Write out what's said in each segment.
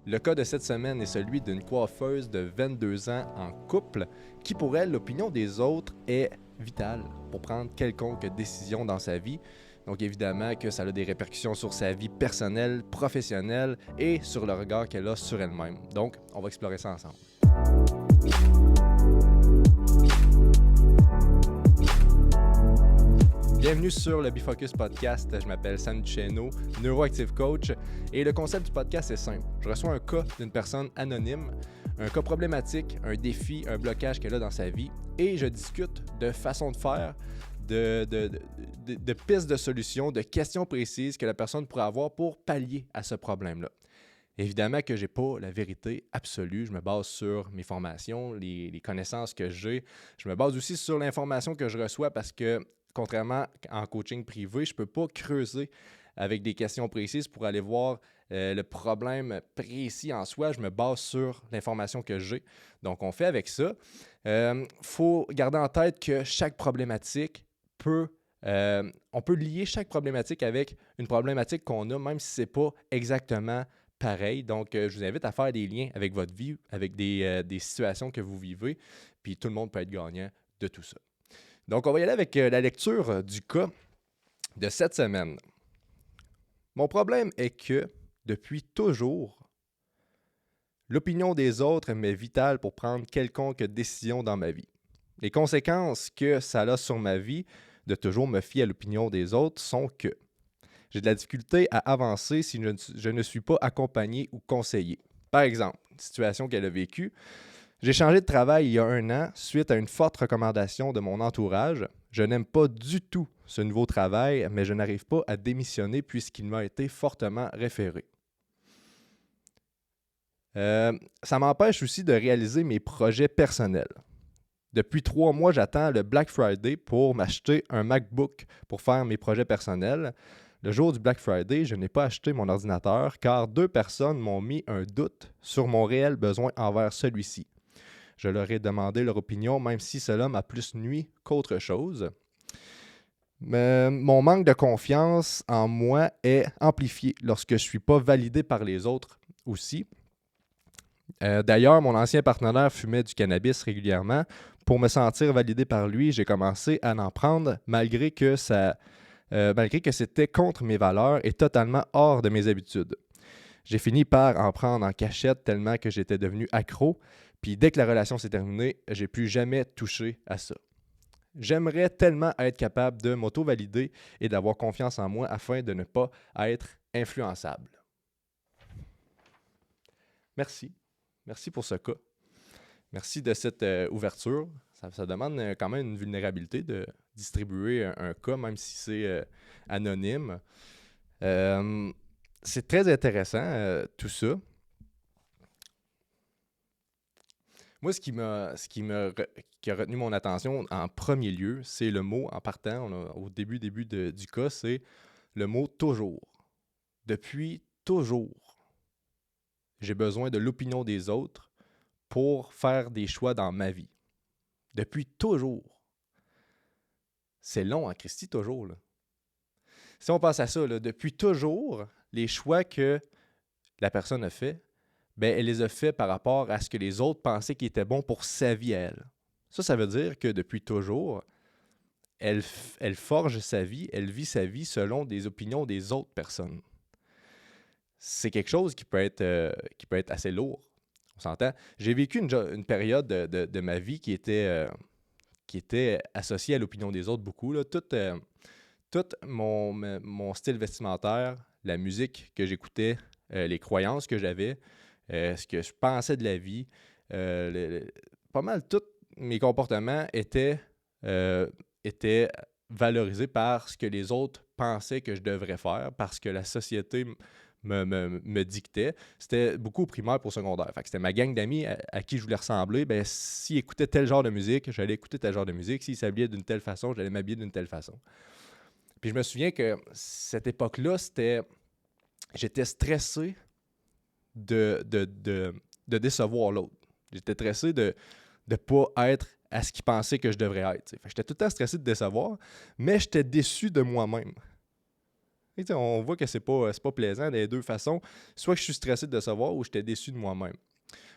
Le cas de cette semaine est celui d'une coiffeuse de 22 ans en couple qui, pour elle, l'opinion des autres est vitale pour prendre quelconque décision dans sa vie. Donc évidemment que ça a des répercussions sur sa vie personnelle, professionnelle et sur le regard qu'elle a sur elle-même. Donc, on va explorer ça ensemble. Bienvenue sur le Bifocus Podcast. Je m'appelle Sam Duchesneau, neuroactive coach. Et le concept du podcast est simple. Je reçois un cas d'une personne anonyme, un cas problématique, un défi, un blocage qu'elle a dans sa vie. Et je discute de façon de faire, de pistes de solutions, de questions précises que la personne pourrait avoir pour pallier à ce problème-là. Évidemment que je n'ai pas la vérité absolue. Je me base sur mes formations, les connaissances que j'ai. Je me base aussi sur l'information que je reçois parce que, contrairement en coaching privé, je ne peux pas creuser avec des questions précises pour aller voir le problème précis en soi. Je me base sur l'information que j'ai. Donc, on fait avec ça. Faut garder en tête que chaque problématique on peut lier chaque problématique avec une problématique qu'on a, même si ce n'est pas exactement pareil. Donc, je vous invite à faire des liens avec votre vie, avec des situations que vous vivez, puis tout le monde peut être gagnant de tout ça. Donc, on va y aller avec la lecture du cas de cette semaine. Mon problème est que, depuis toujours, l'opinion des autres m'est vitale pour prendre quelconque décision dans ma vie. Les conséquences que ça a sur ma vie de toujours me fier à l'opinion des autres sont que j'ai de la difficulté à avancer si je ne suis pas accompagné ou conseillé. Par exemple, une situation qu'elle a vécue, j'ai changé de travail il y a 1 an suite à une forte recommandation de mon entourage. Je n'aime pas du tout ce nouveau travail, mais je n'arrive pas à démissionner puisqu'il m'a été fortement référé. Ça m'empêche aussi de réaliser mes projets personnels. Depuis 3 mois, j'attends le Black Friday pour m'acheter un MacBook pour faire mes projets personnels. Le jour du Black Friday, je n'ai pas acheté mon ordinateur car 2 personnes m'ont mis un doute sur mon réel besoin envers celui-ci. Je leur ai demandé leur opinion, même si cela m'a plus nui qu'autre chose. Mais mon manque de confiance en moi est amplifié lorsque je ne suis pas validé par les autres aussi. D'ailleurs, mon ancien partenaire fumait du cannabis régulièrement. Pour me sentir validé par lui, j'ai commencé à en prendre malgré que c'était contre mes valeurs et totalement hors de mes habitudes. J'ai fini par en prendre en cachette tellement que j'étais devenu accro. Puis dès que la relation s'est terminée, j'ai plus jamais touché à ça. J'aimerais tellement être capable de m'auto-valider et d'avoir confiance en moi afin de ne pas être influençable. Merci. Merci pour ce cas. Merci de cette ouverture. Ça demande quand même une vulnérabilité de distribuer un cas, même si c'est anonyme. C'est très intéressant, tout ça. Moi, ce qui a retenu mon attention en premier lieu, c'est le mot, en partant, au début du cas, c'est le mot « toujours ». Depuis toujours, j'ai besoin de l'opinion des autres pour faire des choix dans ma vie. Depuis toujours. C'est long, hein, Christy, toujours, là. Si on pense à ça, là, depuis toujours, les choix que la personne a fait, elle les a fait par rapport à ce que les autres pensaient qui était bon pour sa vie à elle. Ça veut dire que depuis toujours, elle forge sa vie, elle vit sa vie selon des opinions des autres personnes. C'est quelque chose qui peut être assez lourd. On s'entend. J'ai vécu une période de ma vie qui était associée à l'opinion des autres beaucoup. Là. Tout mon style vestimentaire, la musique que j'écoutais, les croyances que j'avais, ce que je pensais de la vie, pas mal tous mes comportements étaient valorisés par ce que les autres pensaient que je devrais faire, parce que la société me dictait. C'était beaucoup au primaire pour secondaire. Fait que c'était ma gang d'amis à qui je voulais ressembler. S'ils écoutaient tel genre de musique, j'allais écouter tel genre de musique. S'ils s'habillaient d'une telle façon, j'allais m'habiller d'une telle façon. Puis je me souviens que cette époque-là, j'étais stressé de décevoir l'autre. J'étais stressé de ne pas être à ce qu'il pensait que je devrais être. Fait que j'étais tout le temps stressé de décevoir, mais j'étais déçu de moi-même. Et on voit que c'est pas plaisant des deux façons. Soit que je suis stressé de le savoir ou j'étais déçu de moi-même.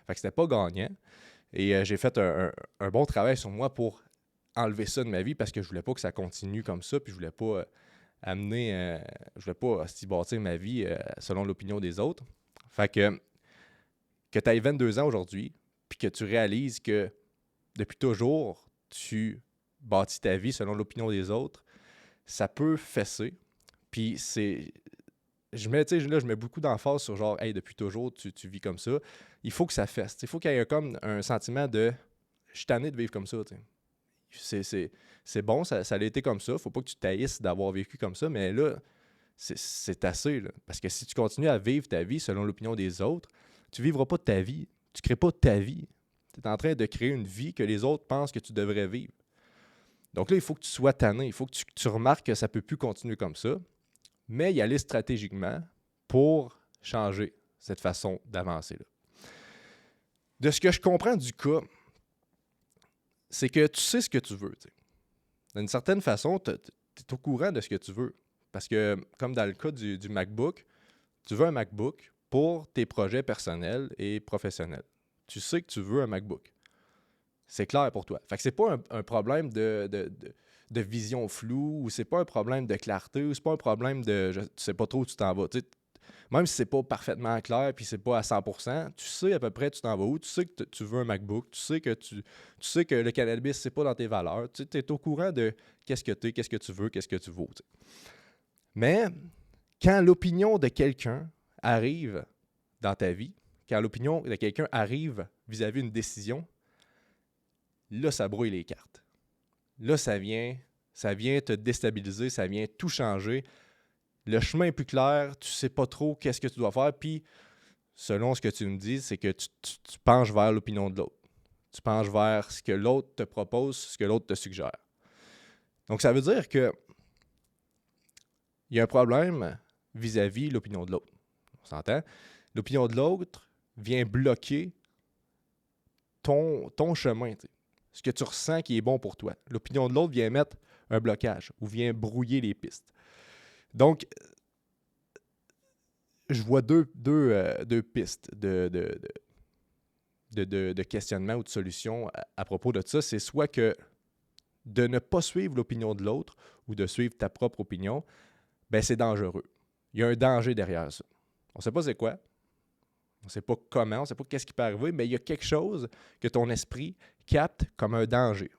Fait que c'était pas gagnant. Et j'ai fait un bon travail sur moi pour enlever ça de ma vie parce que je voulais pas que ça continue comme ça. Puis je voulais pas je voulais pas bâtir ma vie selon l'opinion des autres. Fait que tu aies 22 ans aujourd'hui, puis que tu réalises que depuis toujours, tu bâtis ta vie selon l'opinion des autres, ça peut fesser. Puis je mets beaucoup d'emphase sur genre, hey, depuis toujours, tu vis comme ça. Il faut que ça fesse. Il faut qu'il y ait comme un sentiment de, je suis tanné de vivre comme ça. C'est bon, ça a été comme ça. Faut pas que tu taillisses d'avoir vécu comme ça, mais là, c'est assez. Là. Parce que si tu continues à vivre ta vie selon l'opinion des autres, tu vivras pas ta vie. Tu crées pas ta vie. Tu es en train de créer une vie que les autres pensent que tu devrais vivre. Donc là, il faut que tu sois tanné. Il faut que tu remarques que ça ne peut plus continuer comme ça, mais y aller stratégiquement pour changer cette façon d'avancer-là. De ce que je comprends du cas, c'est que tu sais ce que tu veux. D'une certaine façon, tu es au courant de ce que tu veux. Parce que, comme dans le cas du MacBook, tu veux un MacBook pour tes projets personnels et professionnels. Tu sais que tu veux un MacBook. C'est clair pour toi. Fait que c'est pas un problème de vision floue, ou c'est pas un problème de clarté, ou c'est pas un problème de tu sais pas trop où tu t'en vas. Même si c'est pas parfaitement clair puis c'est pas à 100%, tu sais à peu près tu t'en vas où, tu sais que tu veux un MacBook, tu sais que le cannabis, c'est pas dans tes valeurs, tu es au courant de qu'est-ce que tu es, qu'est-ce que tu veux, qu'est-ce que tu vaux. T'sais. Mais quand l'opinion de quelqu'un arrive dans ta vie, quand l'opinion de quelqu'un arrive vis-à-vis d'une décision, là, ça brouille les cartes. Là, ça vient te déstabiliser, ça vient tout changer. Le chemin est plus clair, tu sais pas trop qu'est-ce que tu dois faire, puis selon ce que tu me dis, c'est que tu penches vers l'opinion de l'autre. Tu penches vers ce que l'autre te propose, ce que l'autre te suggère. Donc, ça veut dire que il y a un problème vis-à-vis l'opinion de l'autre. On s'entend? L'opinion de l'autre vient bloquer ton chemin, t'sais. Ce que tu ressens qui est bon pour toi. L'opinion de l'autre vient mettre un blocage ou vient brouiller les pistes. Donc, je vois deux pistes de questionnement ou de solution à propos de ça. C'est soit que de ne pas suivre l'opinion de l'autre ou de suivre ta propre opinion, ben c'est dangereux. Il y a un danger derrière ça. On ne sait pas c'est quoi. On ne sait pas comment, on ne sait pas qu'est-ce qui peut arriver, mais il y a quelque chose que ton esprit capte comme un danger.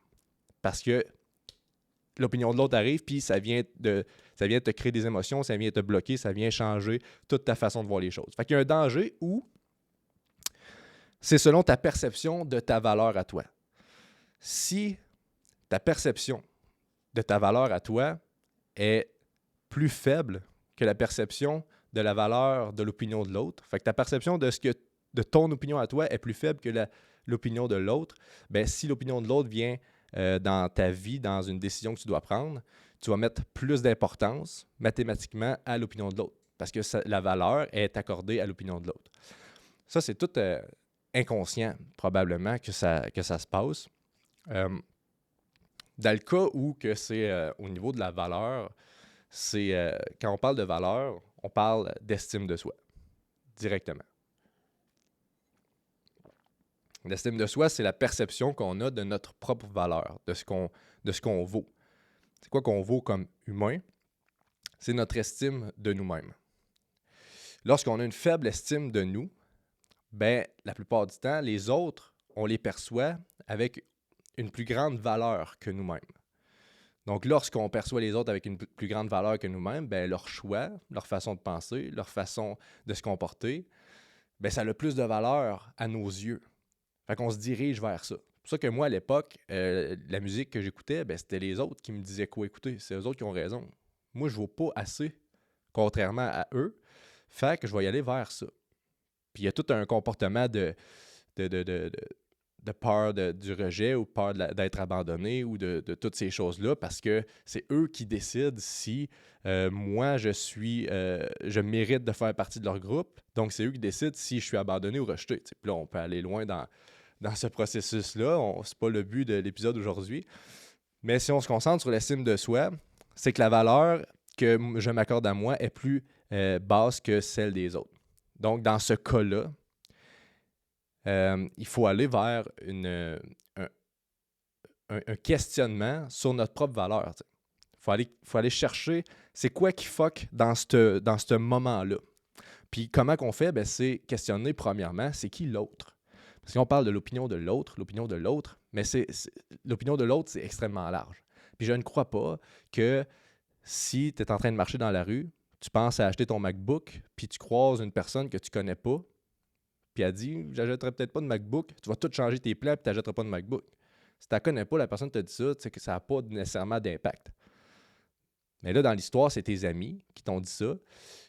Parce que l'opinion de l'autre arrive, puis ça vient te créer des émotions, ça vient te bloquer, ça vient changer toute ta façon de voir les choses. Fait qu'il y a un danger où c'est selon ta perception de ta valeur à toi. Si ta perception de ta valeur à toi est plus faible que la perception de la valeur de l'opinion de l'autre, fait que ta perception de ton opinion à toi est plus faible que l'opinion de l'autre, ben si l'opinion de l'autre vient dans ta vie, dans une décision que tu dois prendre, tu vas mettre plus d'importance mathématiquement à l'opinion de l'autre parce que la valeur est accordée à l'opinion de l'autre. Ça, c'est tout inconscient probablement que ça se passe. Dans le cas où que c'est au niveau de la valeur, c'est quand on parle de valeur, on parle d'estime de soi, directement. L'estime de soi, c'est la perception qu'on a de notre propre valeur, de ce qu'on vaut. C'est quoi qu'on vaut comme humain? C'est notre estime de nous-mêmes. Lorsqu'on a une faible estime de nous, ben la plupart du temps, les autres, on les perçoit avec une plus grande valeur que nous-mêmes. Donc, lorsqu'on perçoit les autres avec une plus grande valeur que nous-mêmes, ben leur choix, leur façon de penser, leur façon de se comporter, ben ça a plus de valeur à nos yeux. Fait qu'on se dirige vers ça. C'est pour ça que moi, à l'époque, la musique que j'écoutais, ben, c'était les autres qui me disaient quoi écouter. C'est eux autres qui ont raison. Moi, je ne vaux pas assez, contrairement à eux. Fait que je vais y aller vers ça. Puis il y a tout un comportement de peur du rejet ou peur d'être abandonné ou de toutes ces choses-là parce que c'est eux qui décident si moi, je mérite de faire partie de leur groupe. Donc, c'est eux qui décident si je suis abandonné ou rejeté. Puis là, on peut aller loin dans ce processus-là. C'est pas le but de l'épisode aujourd'hui. Mais si on se concentre sur l'estime de soi, c'est que la valeur que je m'accorde à moi est plus basse que celle des autres. Donc, dans ce cas-là, il faut aller vers un questionnement sur notre propre valeur. Il faut aller chercher c'est quoi qui fuck dans ce moment-là. Puis comment qu'on fait? Ben, c'est questionner premièrement, c'est qui l'autre? Parce qu'on parle de l'opinion de l'autre, mais l'opinion de l'autre, c'est extrêmement large. Puis je ne crois pas que si tu es en train de marcher dans la rue, tu penses à acheter ton MacBook, puis tu croises une personne que tu ne connais pas, puis elle dit « J'achèterai peut-être pas de MacBook », tu vas tout changer tes plans, puis tu n'achèteras pas de MacBook. Si tu ne la connais pas, la personne te dit ça, tu sais que ça n'a pas nécessairement d'impact. Mais là, dans l'histoire, c'est tes amis qui t'ont dit ça.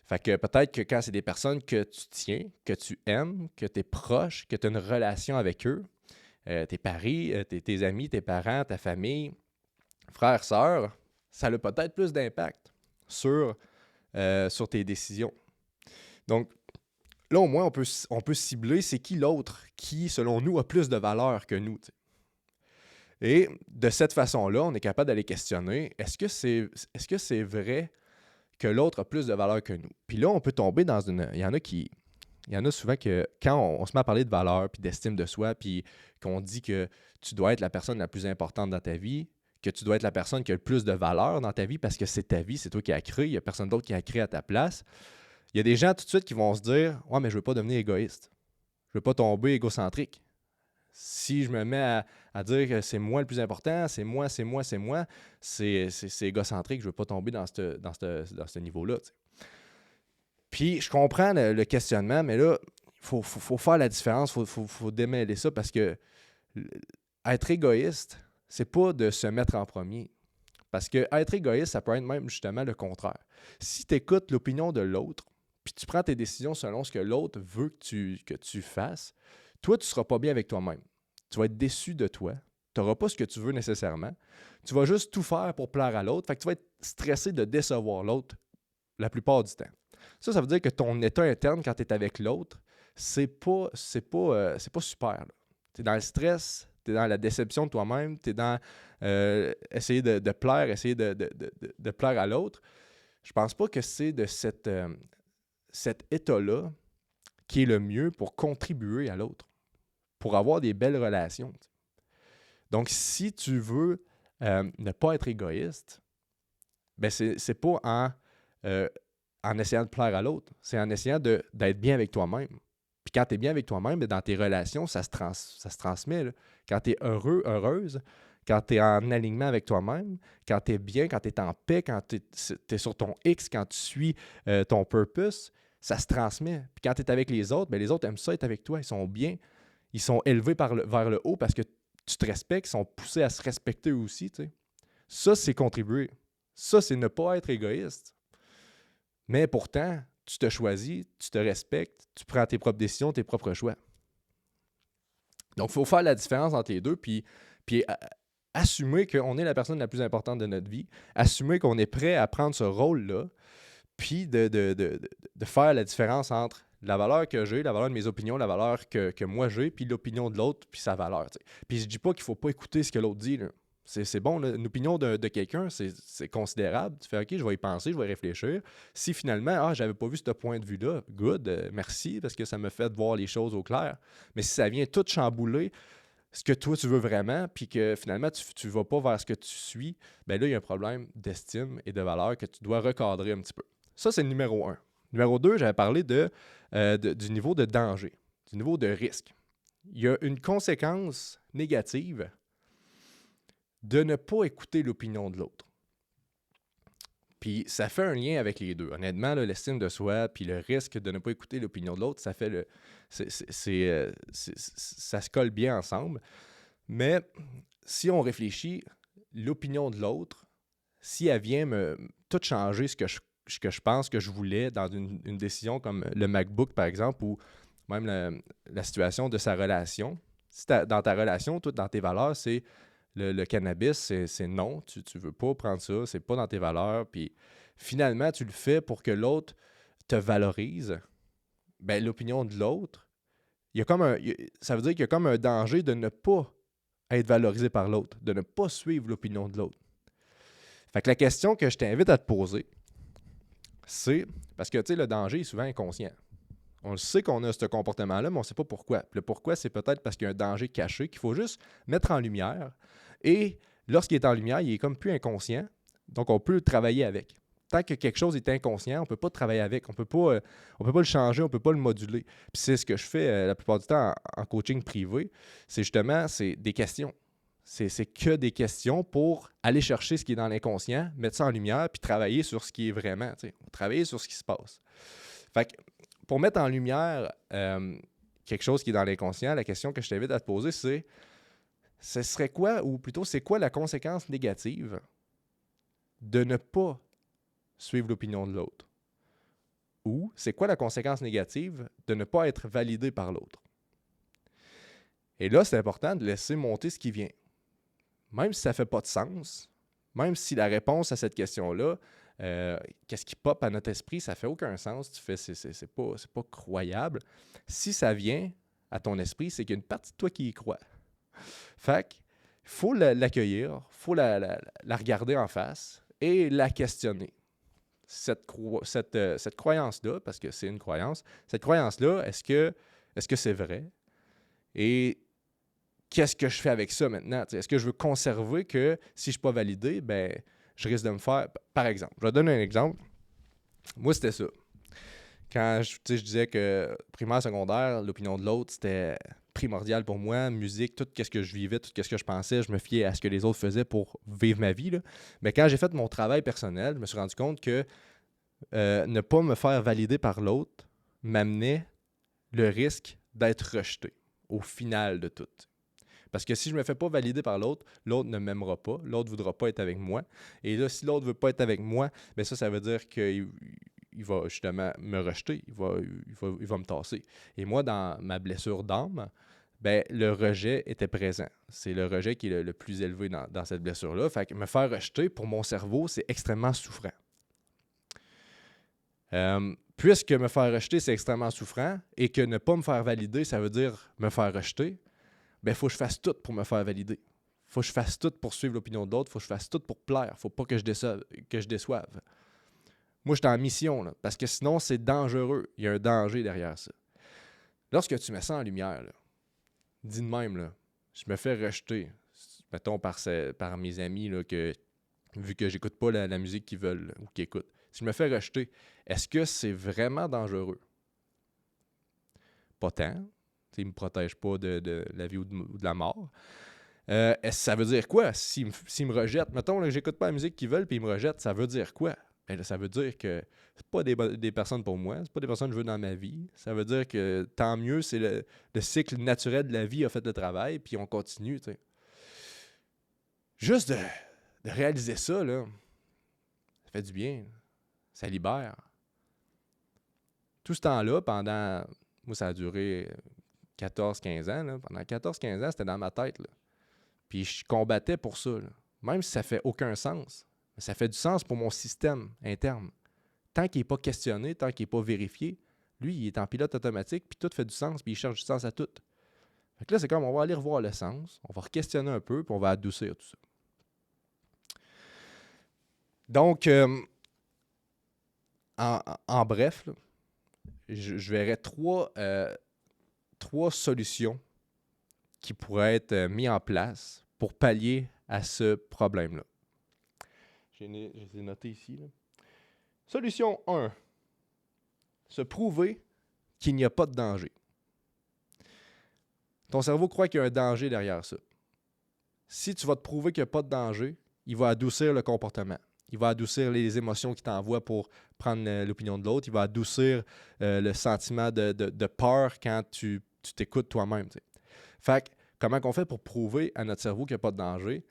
Fait que peut-être que quand c'est des personnes que tu tiens, que tu aimes, que tu es proche, que tu as une relation avec eux, tes paris, tes amis, tes parents, ta famille, frères, sœurs, ça a peut-être plus d'impact sur tes décisions. Donc, là, au moins, on peut cibler c'est qui l'autre qui, selon nous, a plus de valeur que nous. T'sais. Et de cette façon-là, on est capable d'aller questionner, est-ce que c'est vrai que l'autre a plus de valeur que nous? Puis là, on peut tomber dans une... Il y en a souvent que quand on se met à parler de valeur, puis d'estime de soi, puis qu'on dit que tu dois être la personne la plus importante dans ta vie, que tu dois être la personne qui a le plus de valeur dans ta vie parce que c'est ta vie, c'est toi qui as créé, il n'y a personne d'autre qui a créé à ta place. Il y a des gens tout de suite qui vont se dire « Ouais, mais je ne veux pas devenir égoïste. Je ne veux pas tomber égocentrique. Si je me mets à dire que c'est moi le plus important, c'est moi, c'est égocentrique, je ne veux pas tomber dans ce niveau-là. » T'sais. Puis je comprends le questionnement, mais là, il faut faire la différence, il faut démêler ça parce que être égoïste, c'est pas de se mettre en premier. Parce que être égoïste, ça peut être même justement le contraire. Si tu écoutes l'opinion de l'autre, puis tu prends tes décisions selon ce que l'autre veut que tu fasses, toi, tu ne seras pas bien avec toi-même. Tu vas être déçu de toi. Tu n'auras pas ce que tu veux nécessairement. Tu vas juste tout faire pour plaire à l'autre. Fait que tu vas être stressé de décevoir l'autre la plupart du temps. Ça veut dire que ton état interne, quand tu es avec l'autre, c'est pas super. Tu es dans le stress, tu es dans la déception de toi-même, tu es dans essayer de plaire, essayer de plaire à l'autre. Je pense pas que c'est de cet état-là qui est le mieux pour contribuer à l'autre, pour avoir des belles relations. Donc, si tu veux ne pas être égoïste, ben c'est pas en essayant de plaire à l'autre, c'est en essayant d'être bien avec toi-même. Puis quand tu es bien avec toi-même, ben dans tes relations, ça se transmet. Là. Quand tu es heureux, heureuse, quand tu es en alignement avec toi-même, quand tu es bien, quand tu es en paix, quand tu es sur ton X, quand tu suis ton purpose, ça se transmet. Puis quand tu es avec les autres, ben les autres aiment ça être avec toi. Ils sont bien. Ils sont élevés vers le haut parce que tu te respectes. Ils sont poussés à se respecter aussi. Tu sais. Ça, c'est contribuer. Ça, c'est ne pas être égoïste. Mais pourtant, tu te choisis, tu te respectes, tu prends tes propres décisions, tes propres choix. Donc, il faut faire la différence entre les deux, puis assumer qu'on est la personne la plus importante de notre vie, assumer qu'on est prêt à prendre ce rôle-là, puis de faire la différence entre la valeur que j'ai, la valeur de mes opinions, la valeur que moi j'ai, puis l'opinion de l'autre, puis sa valeur. T'sais. Puis je dis pas qu'il faut pas écouter ce que l'autre dit, là. C'est bon, là. Une opinion de quelqu'un, c'est considérable. Tu fais « OK, je vais y penser, je vais y réfléchir. » Si finalement, j'avais pas vu ce point de vue-là, good, merci, parce que ça me fait voir les choses au clair. Mais si ça vient tout chambouler ce que toi, tu veux vraiment, puis que finalement, tu vas pas vers ce que tu suis, bien là, il y a un problème d'estime et de valeur que tu dois recadrer un petit peu. Ça, c'est le numéro 1. Numéro 2, j'avais parlé du niveau de danger, du niveau de risque. Il y a une conséquence négative de ne pas écouter l'opinion de l'autre. Puis ça fait un lien avec les deux. Honnêtement, là, l'estime de soi puis le risque de ne pas écouter l'opinion de l'autre, ça fait ça se colle bien ensemble. Mais si on réfléchit, l'opinion de l'autre, si elle vient me tout changer ce que je pense que je voulais dans une décision comme le MacBook, par exemple, ou même la situation de sa relation, si dans ta relation, toi, dans tes valeurs, c'est le cannabis, c'est non, tu veux pas prendre ça, c'est pas dans tes valeurs, puis finalement, tu le fais pour que l'autre te valorise, ben l'opinion de l'autre, ça veut dire qu'il y a comme un danger de ne pas être valorisé par l'autre, de ne pas suivre l'opinion de l'autre. Fait que la question que je t'invite à te poser, c'est parce que, tu sais, le danger est souvent inconscient. On le sait qu'on a ce comportement-là, mais on ne sait pas pourquoi. Puis le pourquoi, c'est peut-être parce qu'il y a un danger caché qu'il faut juste mettre en lumière. Et lorsqu'il est en lumière, il est comme plus inconscient. Donc, on peut travailler avec. Tant que quelque chose est inconscient, on ne peut pas travailler avec. On peut pas le changer, on ne peut pas le moduler. Puis c'est ce que je fais la plupart du temps en coaching privé. C'est justement, c'est des questions. C'est que des questions pour aller chercher ce qui est dans l'inconscient, mettre ça en lumière, puis travailler sur ce qui est vraiment. Travailler sur ce qui se passe. Fait que pour mettre en lumière quelque chose qui est dans l'inconscient, la question que je t'invite à te poser, c'est ce serait quoi, ou plutôt c'est quoi la conséquence négative de ne pas suivre l'opinion de l'autre? Ou c'est quoi la conséquence négative de ne pas être validé par l'autre? Et là, c'est important de laisser monter ce qui vient. Même si ça ne fait pas de sens, même si la réponse à cette question-là, qu'est-ce qui pop à notre esprit, ça ne fait aucun sens, tu fais, c'est pas croyable. Si ça vient à ton esprit, c'est qu'il y a une partie de toi qui y croit. Fait qu'il faut l'accueillir, il faut la regarder en face et la questionner. Cette croyance-là, parce que c'est une croyance, cette croyance-là, est-ce que c'est vrai? Et qu'est-ce que je fais avec ça maintenant? Est-ce que je veux conserver que si je ne suis pas validé, ben je risque de me faire... Par exemple, je vais donner un exemple. Moi, c'était ça. Quand je disais que primaire, secondaire, l'opinion de l'autre, c'était primordial pour moi. Musique, tout ce que je vivais, tout ce que je pensais, je me fiais à ce que les autres faisaient pour vivre ma vie. Là. Mais quand j'ai fait mon travail personnel, je me suis rendu compte que ne pas me faire valider par l'autre m'amenait le risque d'être rejeté au final de tout. Parce que si je ne me fais pas valider par l'autre, l'autre ne m'aimera pas, l'autre ne voudra pas être avec moi. Et là, si l'autre ne veut pas être avec moi, bien ça veut dire qu'il va justement me rejeter, il va me tasser. Et moi, dans ma blessure d'âme, ben, le rejet était présent. C'est le rejet qui est le plus élevé dans cette blessure-là. Fait que me faire rejeter, pour mon cerveau, c'est extrêmement souffrant. Puisque me faire rejeter, c'est extrêmement souffrant, et que ne pas me faire valider, ça veut dire me faire rejeter, ben, il faut que je fasse tout pour me faire valider. Il faut que je fasse tout pour suivre l'opinion d'autres. Il faut que je fasse tout pour plaire. Il ne faut pas que je déçoive. Moi, j'étais en mission, là, parce que sinon, c'est dangereux. Il y a un danger derrière ça. Lorsque tu mets ça en lumière, là, dis de même, là, je me fais rejeter, mettons par mes amis, là, que, vu que j'écoute pas la musique qu'ils veulent là, ou qu'ils écoutent. Si je me fais rejeter, est-ce que c'est vraiment dangereux? Pas tant. Il ne me protège pas de la vie ou de la mort. Ça veut dire quoi? S'ils me rejettent, mettons que j'écoute pas la musique qu'ils veulent puis ils me rejettent, ça veut dire quoi? Ben là, ça veut dire que c'est pas des personnes pour moi, c'est pas des personnes que je veux dans ma vie. Ça veut dire que tant mieux, c'est le cycle naturel de la vie a fait le travail, puis on continue. T'sais. Juste de réaliser ça, là, ça fait du bien. Ça libère. Tout ce temps-là, moi, ça a duré 14-15 ans. Là. Pendant 14-15 ans, c'était dans ma tête. Là. Puis je combattais pour ça. Là. Même si ça fait aucun sens. Mais ça fait du sens pour mon système interne. Tant qu'il n'est pas questionné, tant qu'il n'est pas vérifié, lui, il est en pilote automatique, puis tout fait du sens, puis il cherche du sens à tout. Fait que là, c'est comme on va aller revoir le sens, on va re-questionner un peu, puis on va adoucir tout ça. Donc, en bref, là, je verrais trois solutions qui pourraient être mises en place pour pallier à ce problème-là. Je les ai notés ici. Là. Solution 1. Se prouver qu'il n'y a pas de danger. Ton cerveau croit qu'il y a un danger derrière ça. Si tu vas te prouver qu'il n'y a pas de danger, il va adoucir le comportement. Il va adoucir les émotions qu'il t'envoie pour prendre l'opinion de l'autre. Il va adoucir le sentiment de peur quand tu t'écoutes toi-même. T'sais. Fait que, comment on fait pour prouver à notre cerveau qu'il n'y a pas de danger?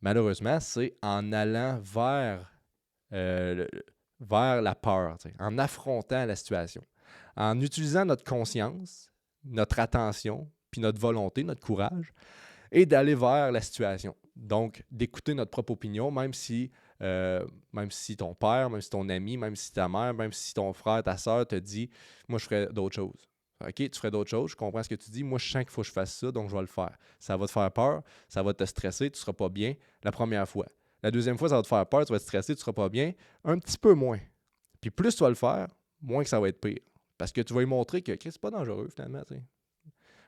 Malheureusement, c'est en allant vers la peur, en affrontant la situation. En utilisant notre conscience, notre attention, puis notre volonté, notre courage, et d'aller vers la situation. Donc, d'écouter notre propre opinion, même si ton père, même si ton ami, même si ta mère, même si ton frère, ta soeur te dit « Moi, je ferais d'autres choses. » OK, tu ferais d'autres choses, je comprends ce que tu dis. Moi, je sens qu'il faut que je fasse ça, donc je vais le faire. Ça va te faire peur, ça va te stresser, tu ne seras pas bien la première fois. La deuxième fois, ça va te faire peur, tu vas te stresser, tu ne seras pas bien un petit peu moins. Puis plus tu vas le faire, moins que ça va être pire. Parce que tu vas lui montrer que c'est pas dangereux finalement. T'sais.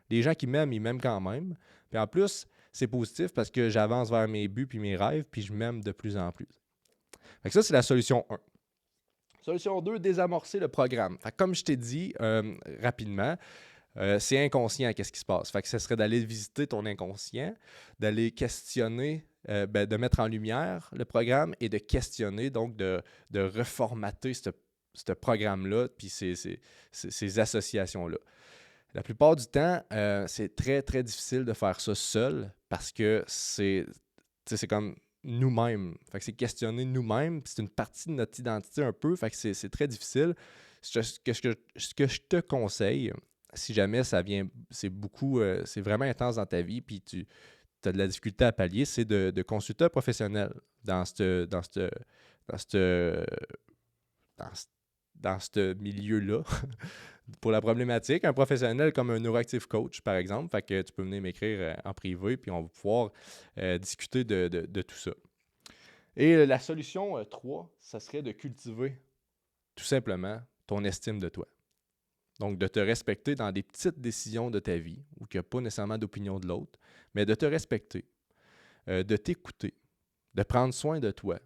Les gens qui m'aiment, ils m'aiment quand même. Puis en plus, c'est positif parce que j'avance vers mes buts puis mes rêves, puis je m'aime de plus en plus. Fait que ça, c'est la solution 1. Solution 2, désamorcer le programme. Fait que comme je t'ai dit rapidement, c'est inconscient qu'est-ce qui se passe. Fait que ce serait d'aller visiter ton inconscient, d'aller questionner, de mettre en lumière le programme et de questionner, donc de reformater ce programme-là puis ces associations-là. La plupart du temps, c'est très, très difficile de faire ça seul parce que c'est comme nous-mêmes. Fait que c'est questionner nous-mêmes, c'est une partie de notre identité un peu, fait que c'est très difficile. Ce que je te conseille, si jamais ça vient, c'est vraiment intense dans ta vie, puis tu as de la difficulté à pallier, c'est de consulter un professionnel dans ce milieu-là. Pour la problématique, un professionnel comme un neuroactive coach, par exemple, fait que tu peux venir m'écrire en privé, puis on va pouvoir discuter de tout ça. Et la solution 3, ça serait de cultiver tout simplement ton estime de toi. Donc, de te respecter dans des petites décisions de ta vie, où il n'y a pas nécessairement d'opinion de l'autre, mais de te respecter, de t'écouter, de prendre soin de toi.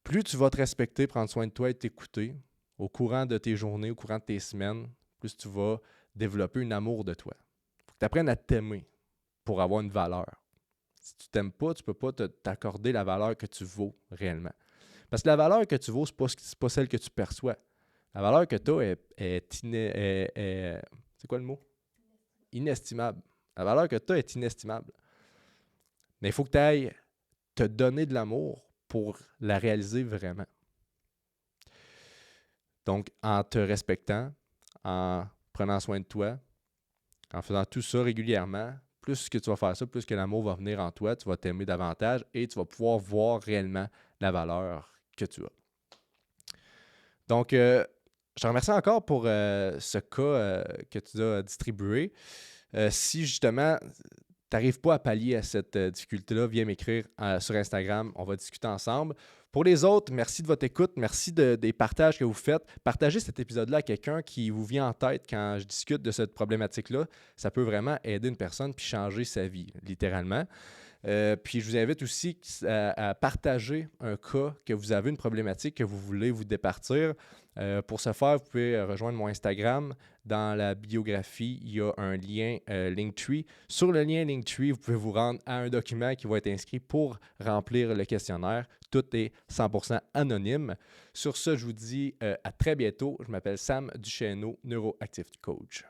Plus tu vas te respecter, prendre soin de toi et t'écouter, au courant de tes journées, au courant de tes semaines, plus tu vas développer un amour de toi. Il faut que tu apprennes à t'aimer pour avoir une valeur. Si tu ne t'aimes pas, tu ne peux pas t'accorder la valeur que tu vaux réellement. Parce que la valeur que tu vaux, ce n'est pas celle que tu perçois. La valeur que tu as est c'est quoi le mot? Inestimable. La valeur que tu as est inestimable. Mais il faut que tu ailles te donner de l'amour pour la réaliser vraiment. Donc, en te respectant, en prenant soin de toi, en faisant tout ça régulièrement, plus que tu vas faire ça, plus que l'amour va venir en toi, tu vas t'aimer davantage et tu vas pouvoir voir réellement la valeur que tu as. Donc, je te remercie encore pour ce cas que tu as distribué. Si justement, tu n'arrives pas à pallier à cette difficulté-là, viens m'écrire sur Instagram, on va discuter ensemble. Pour les autres, merci de votre écoute, merci des partages que vous faites. Partagez cet épisode-là à quelqu'un qui vous vient en tête quand je discute de cette problématique-là. Ça peut vraiment aider une personne puis changer sa vie, littéralement. Puis je vous invite aussi à partager un cas que vous avez, une problématique que vous voulez vous départir. Pour ce faire, vous pouvez rejoindre mon Instagram. Dans la biographie, il y a un lien Linktree. Sur le lien Linktree, vous pouvez vous rendre à un document qui va être inscrit pour remplir le questionnaire. Tout est 100% anonyme. Sur ce, je vous dis à très bientôt. Je m'appelle Sam Duchesneau, Neuroactive Coach.